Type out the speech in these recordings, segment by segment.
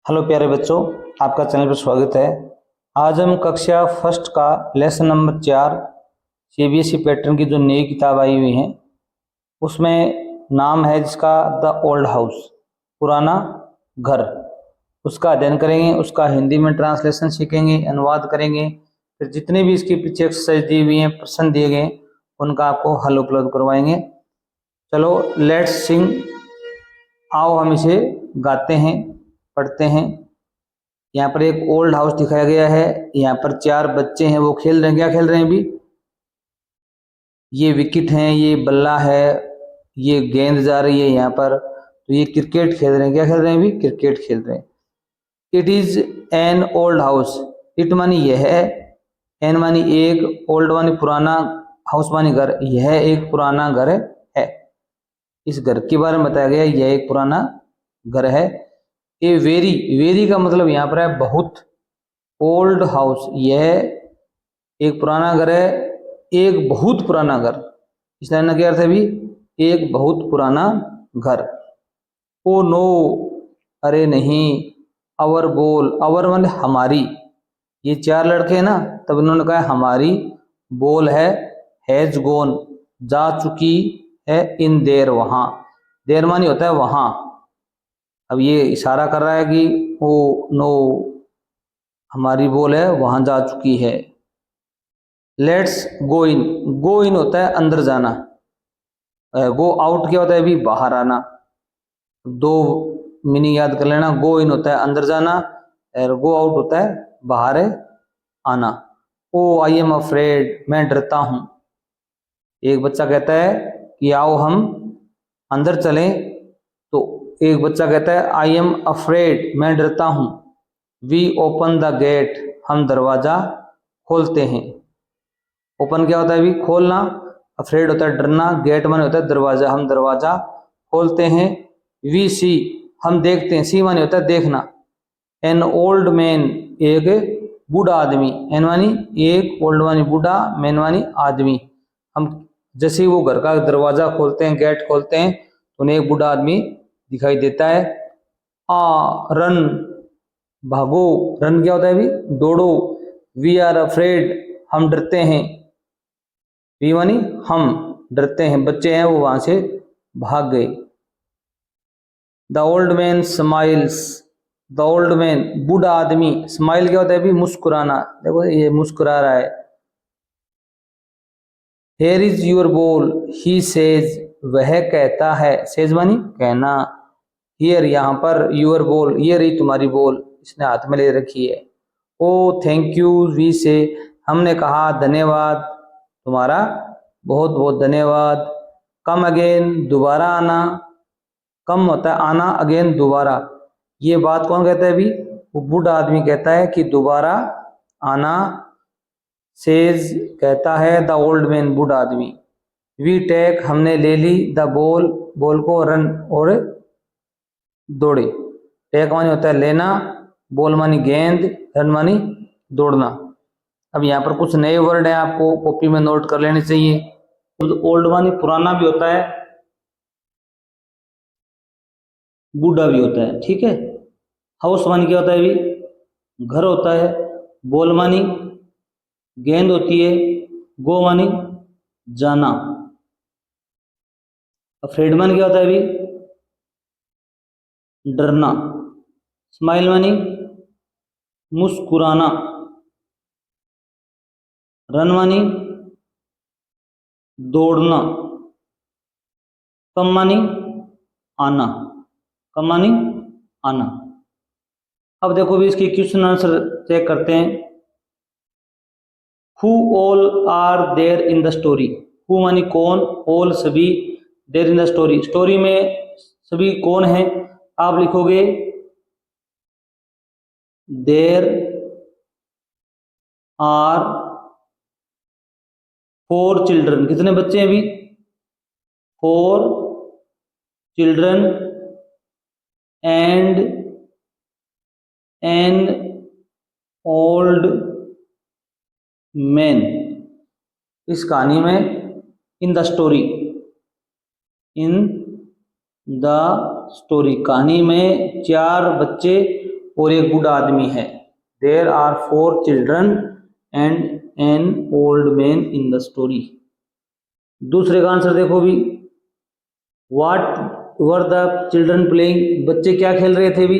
Hello प्यारे बच्चों, आपका चैनल पर स्वागत है। आज हम कक्षा फर्स्ट का लेसन नंबर 4 सीबीएसई पैटर्न की जो नई किताब आई हुई है उसमें नाम है जिसका द ओल्ड हाउस, पुराना घर। उसका अध्ययन करेंगे, उसका हिंदी में ट्रांसलेशन सीखेंगे, अनुवाद करेंगे। फिर जितने भी इसके पीछे एक्सरसाइज दी हुई हैं, प्रश्न दिए गए, उनका आपको हल उपलब्ध करवाएंगे। चलो लेट्स सिंग, आओ हम इसे गाते हैं, पढ़ते हैं। यहाँ पर एक ओल्ड हाउस दिखाया गया है। यहाँ पर 4 बच्चे हैं, वो खेल रहे हैं। क्या खेल रहे हैं अभी? ये विकेट हैं, ये बल्ला है, ये गेंद जा रही है यहाँ पर, तो ये क्रिकेट खेल रहे हैं। क्या खेल रहे हैं अभी? क्रिकेट खेल रहे हैं। It is an old house. It मानी यह है, एन मानी एक, ओल्ड मानी पुराना, हाउस मानी घर। यह एक पुराना घर है। इस घर के बारे में बताया गया, यह एक पुराना घर है। ए वेरी, वेरी का मतलब यहाँ पर है बहुत। ओल्ड हाउस, यह एक पुराना घर है, एक बहुत पुराना घर। इस लाइन का क्या अर्थ है अभी? एक बहुत पुराना घर। ओ नो, अरे नहीं। अवर बोल, अवर मतलब हमारी। ये 4 लड़के हैं ना, तब इन्होंने कहा हमारी बोल है, हैज गोन, जा चुकी है, इन देर, वहां। देर मानी होता है वहां। अब ये इशारा कर रहा है कि ओ नो, हमारी बोल है वहां जा चुकी है। लेट्स गो इन, गो इन होता है अंदर जाना। गो आउट क्या होता है अभी? बाहर आना। दो मीनिंग याद कर लेना। गो इन होता है अंदर जाना, और गो आउट होता है बाहर आना। ओ आई एम अफ्रेड, मैं डरता हूं। एक बच्चा कहता है कि आओ हम अंदर चलें, तो एक बच्चा कहता है आई एम अफ्रेड, मैं डरता हूं। वी ओपन द गेट, हम दरवाजा खोलते हैं। ओपन क्या होता है अभी? खोलना। अफ्रेड होता है डरना। गेट माने होता है दरवाजा, हम दरवाजा खोलते हैं। वी सी, हम देखते हैं। सी माने होता है देखना। एन ओल्ड मैन, एक बूढ़ा आदमी। एन मानी एक, ओल्ड मानी बूढ़ा, मैन मानी आदमी। हम जैसे ही वो घर का दरवाजा खोलते हैं, गेट खोलते हैं, तो उन्हें एक बूढ़ा आदमी दिखाई देता है। रन, भागो। रन क्या होता है अभी? दौड़ो। वी आर अफ्रेड, हम डरते हैं। वी मानी हम डरते हैं। बच्चे हैं वो वहां से भाग गए। The old man smiles, the old man बूढ़ा आदमी। स्माइल क्या होता है अभी? मुस्कुराना। देखो ये मुस्कुरा रहा है। Here is your ball, he says, वह कहता है। सेज मानी कहना। हियर यहाँ पर, योर बॉल, ये रही तुम्हारी बॉल, इसने हाथ में ले रखी है। ओ थैंक यू, वी से, हमने कहा धन्यवाद, तुम्हारा बहुत बहुत धन्यवाद। कम अगेन, दोबारा आना। कम होता है आना, अगेन दोबारा। ये बात कौन कहता है अभी? वो बूढ़ा आदमी कहता है कि दोबारा आना। सेज कहता है, द ओल्ड मैन बूढ़ा आदमी। वी टेक, हमने ले ली, द बॉल, बॉल को, रन, और दौड़े। टेक मानी होता है लेना, बॉल मानी गेंद, रन मानी दौड़ना। अब यहाँ पर कुछ नए वर्ड हैं, आपको कॉपी में नोट कर लेने चाहिए। ओल्ड मानी पुराना भी होता है, बूढ़ा भी होता है, ठीक है। हाउस मानी क्या होता है अभी? घर होता है। बॉल मानी गेंद होती है। गो मानी जाना। अफ्रेड मानी क्या होता है अभी? डरना। स्माइल मानी मुस्कुराना। रन मानी दौड़ना। कम मानी आना। कम मानी आना। अब देखो भी इसकी क्वेश्चन आंसर चेक करते हैं। Who all are there in the story. Who मानी कौन, ऑल सभी, there in the story, story में सभी कौन है? आप लिखोगे देयर आर 4 चिल्ड्रन। कितने बच्चे हैं अभी? 4 children and an old man. इस कहानी में, in the story, in the story, कहानी में 4 बच्चे और एक बूढ़ा आदमी है। There are 4 children and an old man in the story. दूसरे का आंसर देखो भी, what were the children playing, बच्चे क्या खेल रहे थे भी।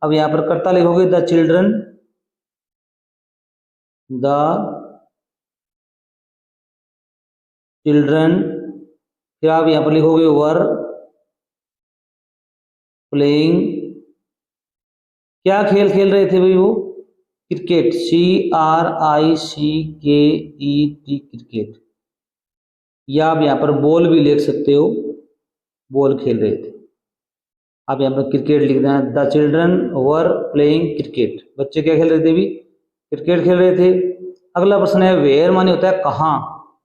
अब यहां पर कर्ता लिखोगे द चिल्ड्रन, द चिल्ड्रन, फिर आप यहां पर लिखोगे वर प्लेइंग, क्या खेल खेल रहे थे भाई वो, क्रिकेट, CRICKET, क्रिकेट। या आप यहाँ पर बॉल भी लिख सकते हो, बॉल खेल रहे थे। आप यहाँ पर क्रिकेट लिख देना, the children were playing cricket, बच्चे क्या खेल रहे थे भी, क्रिकेट खेल रहे थे। अगला प्रश्न है वेयर माने होता है कहाँ,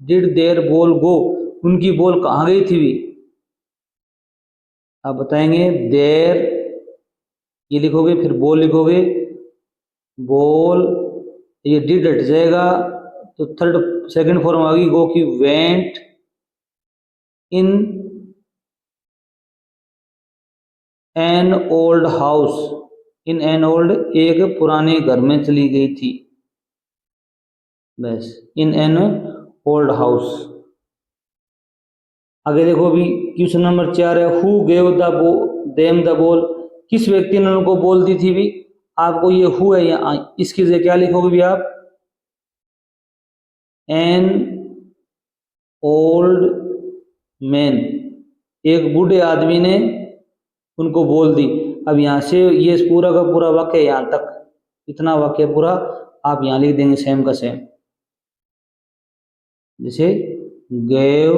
डिड देयर बॉल गो, उनकी बॉल कहाँ गई थी भी। आप बताएंगे देयर, ये लिखोगे, फिर बॉल लिखोगे, बॉल, ये डिड हट जाएगा तो थर्ड सेकंड फॉर्म आ गई गो की, went in an old house, in an old, एक पुराने घर में चली गई थी, बस, इन एन ओल्ड हाउस। आगे देखो भी क्वेश्चन नंबर 4 है who gave the them the ball, किस व्यक्ति ने उनको बॉल दी थी भी। आपको ये हु है, यहाँ इसकी जगह क्या लिखोगे भी आप, एन ओल्ड मैन, एक बूढ़े आदमी ने उनको बोल दी। अब यहां से ये पूरा का पूरा वाक्य, यहां तक इतना वाक्य पूरा आप यहां लिख देंगे सेम का सेम, जैसे गेव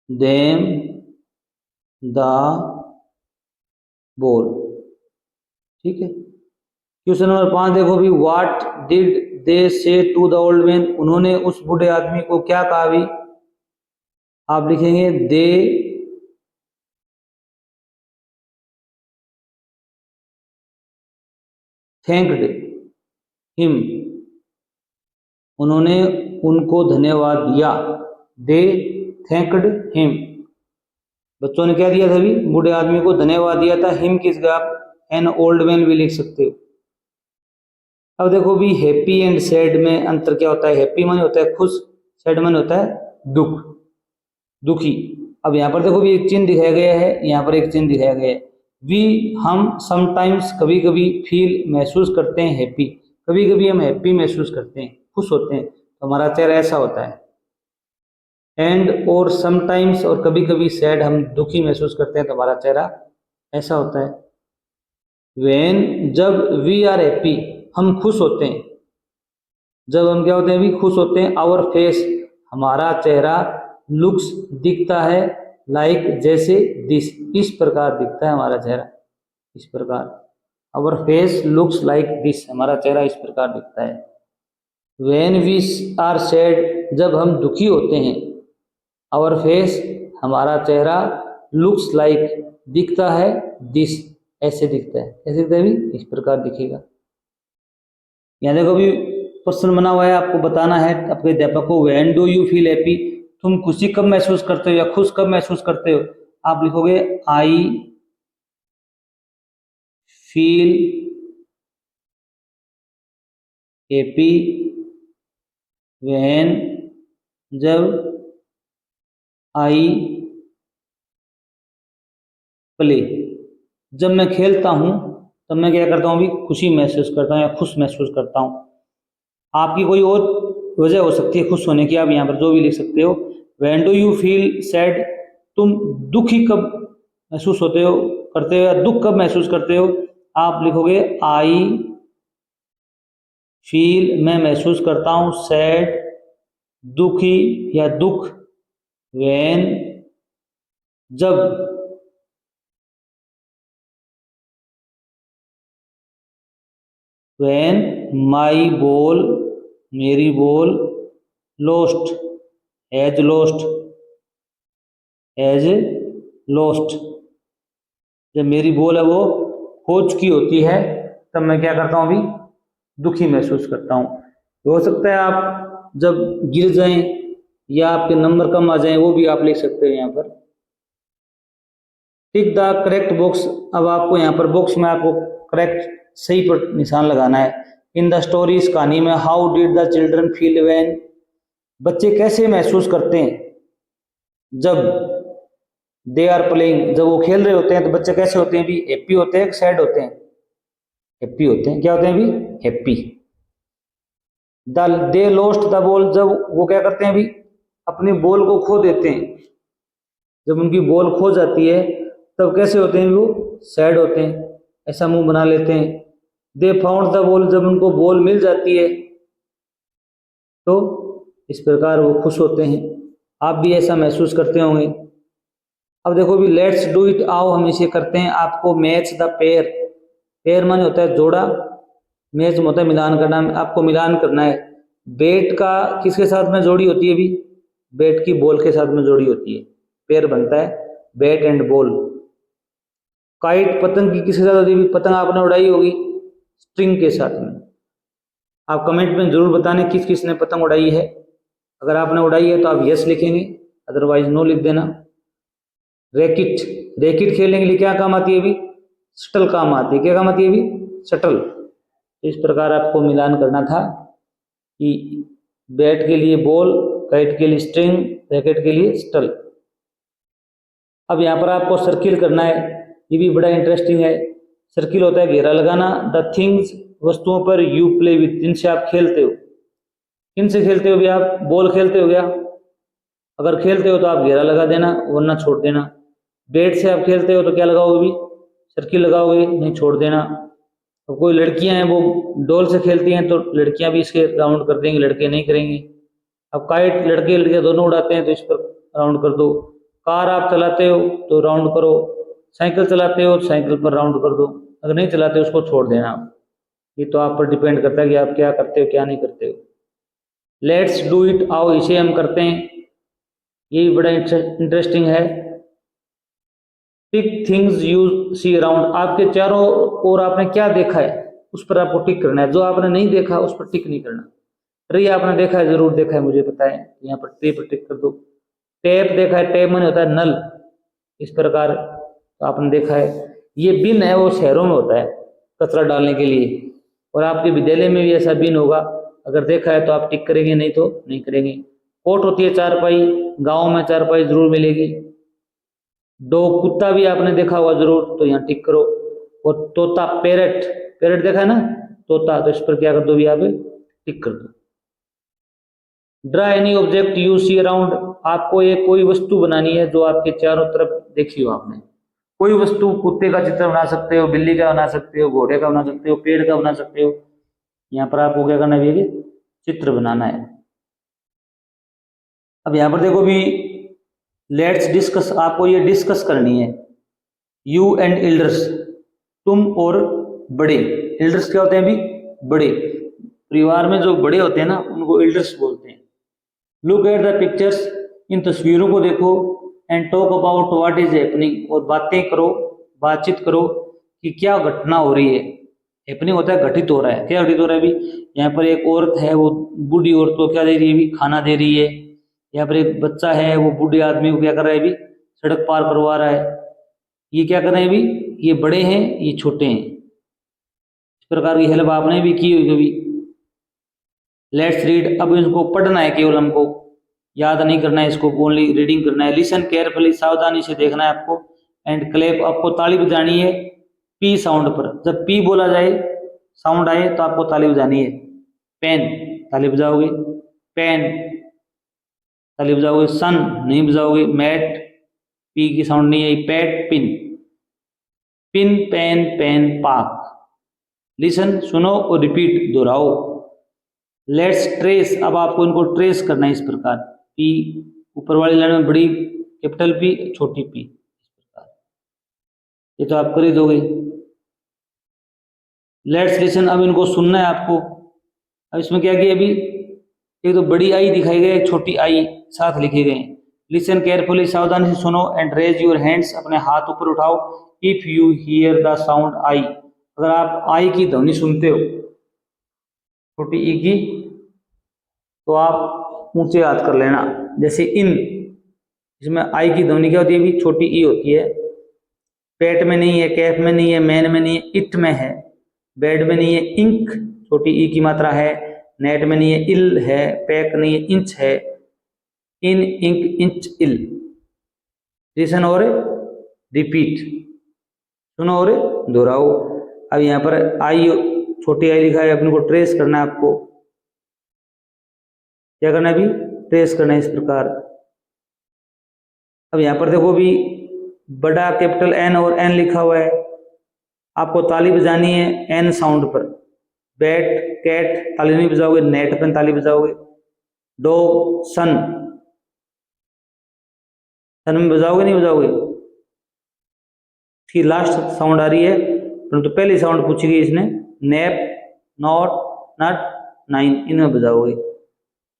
देम द बॉल, ठीक है। क्वेश्चन नंबर 5 देखो भी, व्हाट डिड दे से टू द ओल्ड मैन, उन्होंने उस बूढ़े आदमी को क्या कहा भी। आप लिखेंगे दे थैंक्ड हिम, उन्होंने उनको धन्यवाद दिया, दे थैंक्ड हिम, बच्चों ने क्या दिया था भी, बूढ़े आदमी को धन्यवाद दिया था। हिम की जगह आप एन ओल्ड मैन भी लिख सकते हो। अब देखो भी हैप्पी एंड सैड में अंतर क्या होता है, हैप्पी माने होता है खुश, सैड माने होता है दुख, दुखी। अब यहाँ पर देखो भी एक चिन्ह दिखाया गया है, यहाँ पर एक चिन्ह दिखाया गया है, वी, हम समटाइम्स, कभी कभी, फील, महसूस करते हैं, हैप्पी, कभी कभी हम हैप्पी महसूस करते हैं, खुश होते हैं, तो हमारा चेहरा ऐसा होता है। एंड और समटाइम्स, और कभी कभी, सैड, हम दुखी महसूस करते हैं, तो हमारा चेहरा ऐसा होता है। वेन, जब, वी आर हैप्पी, हम खुश होते हैं, जब हम क्या होते हैं भी, खुश होते हैं। आवर फेस, हमारा चेहरा, लुक्स, दिखता है, लाइक, जैसे, दिस, इस प्रकार दिखता है हमारा चेहरा, इस प्रकार। Our face looks like this, हमारा चेहरा इस प्रकार दिखता है। वेन वी आर सैड, जब हम दुखी होते हैं, आवर फेस, हमारा चेहरा, लुक्स लाइक, दिखता है, दिस, ऐसे दिखता है, ऐसे दिखता है भी, इस प्रकार दिखेगा। यहाँ देखो भी प्रश्न बना हुआ है, आपको बताना है अपने अध्यापक को, when do you feel happy, तुम खुशी कब महसूस करते हो या खुश कब महसूस करते हो। आप लिखोगे आई फील हैप्पी व्हेन, जब आई प्ले, जब मैं खेलता हूं तब मैं क्या करता हूं भी, खुशी महसूस करता हूं या खुश महसूस करता हूं। आपकी कोई और वजह हो सकती है खुश होने की, आप यहाँ पर जो भी लिख सकते हो। When do you feel sad, तुम दुखी कब महसूस होते हो, करते हो, या दुख कब महसूस करते हो। आप लिखोगे आई फील, मैं महसूस करता हूँ, सैड, दुखी या दुख, व्हेन, जब, व्हेन माई बॉल, मेरी बॉल, lost, is lost, is lost, जब मेरी बॉल है वो खो चुकी होती है तब मैं क्या करता हूं अभी, दुखी महसूस करता हूं। हो सकता है आप जब गिर जाएं या आपके नंबर कम आ जाएं, वो भी आप लिख सकते हैं यहाँ पर। Tick the correct box. अब आपको यहाँ पर बॉक्स में आपको करेक्ट सही पर निशान लगाना है। इन द स्टोरी, इस कहानी में, how did the children feel when, बच्चे कैसे महसूस करते हैं जब दे आर प्लेइंग, जब वो खेल रहे होते हैं तो बच्चे कैसे होते हैं भी, हैप्पी होते हैं, सैड होते हैं, हैप्पी होते हैं। क्या होते हैं भी, happy. They lost the ball, जब वो क्या करते हैं भी, अपनी बॉल को खो देते हैं, जब उनकी बॉल खो जाती है तब कैसे होते हैं वो, सैड होते हैं, ऐसा मुंह बना लेते हैं। दे फाउंड द बॉल, जब उनको बॉल मिल जाती है तो इस प्रकार वो खुश होते हैं। आप भी ऐसा महसूस करते होंगे। अब देखो भी, लेट्स डू इट, आओ हम इसे करते हैं। आपको मैच द पेयर, पेयर माने होता है जोड़ा, मैच होता है मिलान करना, आपको मिलान करना है। बैट का किसके साथ में जोड़ी होती है भी, बैट की बॉल के साथ में जोड़ी होती है, पेयर बनता है बैट एंड बॉल। काइट, पतंग की किसके साथ होती है, पतंग आपने उड़ाई होगी स्ट्रिंग के साथ में। आप कमेंट में जरूर बताने किस किस ने पतंग उड़ाई है। अगर आपने उड़ाई है तो आप यस लिखेंगे, अदरवाइज नो लिख देना। रैकेट, रैकेट खेलने के लिए क्या काम आती है भी, शटल काम आती है। क्या काम आती है भी, शटल। इस प्रकार आपको मिलान करना था कि बैट के लिए बॉल, काइट के लिए स्ट्रिंग, रैकेट के लिए शटल। अब यहाँ पर आपको सर्किल करना है, ये भी बड़ा इंटरेस्टिंग है। सर्किल होता है घेरा लगाना। द थिंग्स, वस्तुओं पर, यू प्ले विथ, जिनसे आप खेलते हो। किनसे खेलते हो भी आप, बॉल खेलते हो क्या, अगर खेलते हो तो आप घेरा लगा देना, वरना छोड़ देना। बैट से आप खेलते हो तो क्या लगाओगे भी, सर्किल लगाओगे, नहीं छोड़ देना। तो कोई लड़कियां हैं वो डॉल से खेलती हैं तो लड़कियां भी इसके राउंड कर देंगी, लड़के नहीं करेंगे। अब काइट लड़के लड़कियां दोनों उड़ाते हैं तो इस पर राउंड कर दो। कार आप चलाते हो तो राउंड करो, साइकिल चलाते हो तो साइकिल पर राउंड कर दो, अगर नहीं चलाते उसको छोड़ देना। ये तो आप पर डिपेंड करता है कि आप क्या करते हो क्या नहीं करते हो। लेट्स डू इट, आओ इसे हम करते हैं, ये भी बड़ा इंटरेस्टिंग है। टिक थिंग्स यू सी अराउंड, आपके चारों ओर आपने क्या देखा है उस पर आपको टिक करना है। जो आपने नहीं देखा उस पर टिक नहीं करना। ट्री आपने देखा है, जरूर देखा है, मुझे पता है, यहाँ पर ट्री पर टिक कर दो। टैप देखा है, टैप माने होता है नल, इस प्रकार तो आपने देखा है। ये बिन है, वो शहरों में होता है कचरा डालने के लिए, और आपके विद्यालय में भी ऐसा बिन होगा, अगर देखा है तो आप टिक करेंगे, नहीं तो नहीं करेंगे। कोट होती है चारपाई, गाँव में चारपाई जरूर मिलेगी। डॉग, कुत्ता भी आपने देखा होगा जरूर, तो यहाँ टिक करो। और तोता, पैरट, पैरट देखा है ना तोता, तो इस पर क्या कर दो भी, आप टिक कर दो। Draw any object you see around, आपको ये कोई वस्तु बनानी है जो आपके चारों तरफ देखी हो आपने। कोई वस्तु, कुत्ते का चित्र बना सकते हो, बिल्ली का बना सकते हो, घोड़े का बना सकते हो, पेड़ का बना सकते हो। यहाँ पर आपको क्या करना है, चित्र बनाना है। अब यहाँ पर देखो भी, लेट्स डिस्कस, आपको ये डिस्कस करनी है। यू एंड एल्डर्स, तुम और बड़े। एल्डर्स क्या होते हैं भी, बड़े। परिवार में जो बड़े होते हैं ना उनको एल्डर्स बोलते हैं। लुक एट द पिक्चर्स, इन तस्वीरों को देखो। And talk about what is happening, और बातें करो, बातचीत करो कि क्या घटना हो रही है। हैपनिंग होता है घटित हो रहा है, क्या घटित हो रहा है भी। यहाँ पर एक औरत है, वो बूढ़ी औरत को क्या दे रही है भी, खाना दे रही है। यहाँ पर एक बच्चा है, वो बूढ़े आदमी को क्या कर रहा है भी, सड़क पार करवा रहा है। ये क्या कर रहे हैं भी, ये बड़े हैं, ये छोटे हैं। इस प्रकार की हेल्प आपने भी की होगी कभी। लेट्स रीड, अब इसको पढ़ना है, केवल हमको याद नहीं करना है, इसको ओनली रीडिंग करना है। लिसन केयरफुली, सावधानी से देखना है आपको। एंड क्लैप, आपको ताली बजानी है पी साउंड पर। जब पी बोला जाए, साउंड आए, तो आपको ताली बजानी है। पेन, ताली बजाओगे। पेन, ताली बजाओगे। सन, नहीं बजाओगे। मैट, पी की साउंड नहीं आई। Pat, pin, pin, pen, pen, pack. Listen, सुनो और रिपीट, दोहराओ। लेट्स ट्रेस, अब आपको इनको ट्रेस करना है इस प्रकार। पी, ऊपर वाली लाइन में बड़ी कैपिटल पी, छोटी पी, इस प्रकार। ये तो आप कर ही दोगे। लेट्स लिसन, अब इनको सुनना है आपको। अब इसमें क्या किया अभी, एक तो बड़ी आई दिखाई गई, एक छोटी आई साथ लिखे गए। लिसन केयरफुली, सावधानी से सुनो। एंड रेज योर हैंड्स, अपने हाथ ऊपर उठाओ। If you hear the sound I, अगर आप आई की ध्वनि सुनते हो, छोटी ई की, तो आप ऊंचे हाथ कर लेना। जैसे इन, इसमें आई की ध्वनि क्या होती है भी, छोटी ई होती है। पेट में नहीं है, कैफ में नहीं है, मैन में नहीं है, इट में है। बेड में नहीं है, इंक छोटी ई की मात्रा है। नेट में नहीं है, इल है। पैक नहीं है, इंच है। इन, इंक, इंच, इल। लिसन और रिपीट, सुनो और दोहराओ। अब यहाँ पर आई, छोटी आई लिखा है, अपने को ट्रेस करना है। आपको क्या करना है अभी? ट्रेस करना है इस प्रकार। अब यहाँ पर देखो भी बड़ा कैपिटल एन और एन लिखा हुआ है। आपको ताली बजानी है एन साउंड पर। बैट, कैट ताली नहीं बजाओगे, नेट पर ताली बजाओगे। डॉग, सन, सन में बजाओगे नहीं बजाओगे? इसकी लास्ट साउंड आ रही है, परंतु पहली साउंड पूछी गई इसने। नेप, नॉट, नट, नाइन, इनमें बजाओगे।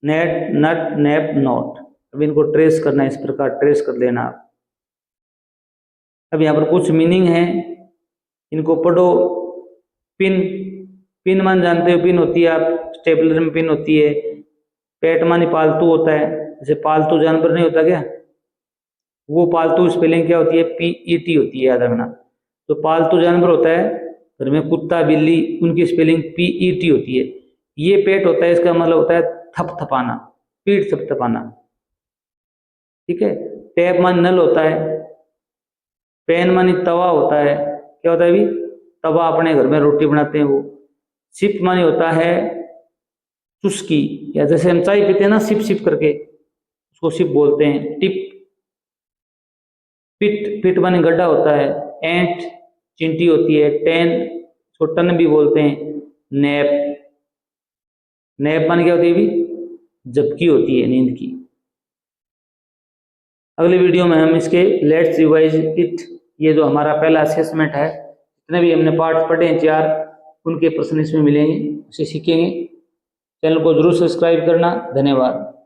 Net, nut, nap, not. अब इनको ट्रेस करना है इस प्रकार, ट्रेस कर लेना आप। अब यहाँ पर कुछ मीनिंग है, इनको पढ़ो। पिन, पिन मान जानते हो, पिन होती है आप स्टेपलर में पिन होती है। पेट मानी पालतू होता है, जैसे पालतू जानवर नहीं होता क्या, वो पालतू स्पेलिंग क्या होती है? PET होती है, याद रखना। तो पालतू जानवर होता है घर में, कुत्ता, बिल्ली, उनकी स्पेलिंग PET होती है। ये पेट होता है, इसका मतलब होता है थपथपाना, पीठ थपथपाना। ठीक है। टैप मान नल होता है। पैन मानी तवा होता है, क्या होता है अभी? तवा, अपने घर में रोटी बनाते हैं वो। सिप मानी होता है चुस्की, या जैसे हम चाय पीते हैं ना सिप सिप करके, उसको सिप बोलते हैं। टिप, पिट, पिट मानी गड्ढा होता है। एंट चींटी होती है। टेन, उसको टन भी बोलते हैं। नैप, नैप मानी क्या होती है भी? झपकी होती है, नींद की। अगले वीडियो में हम इसके लेट्स रिवाइज इट, ये जो हमारा पहला असेसमेंट है, जितने भी हमने पार्ट पढ़े हैं 4, उनके प्रश्न इसमें मिलेंगे, उसे सीखेंगे। चैनल को जरूर सब्सक्राइब करना। धन्यवाद।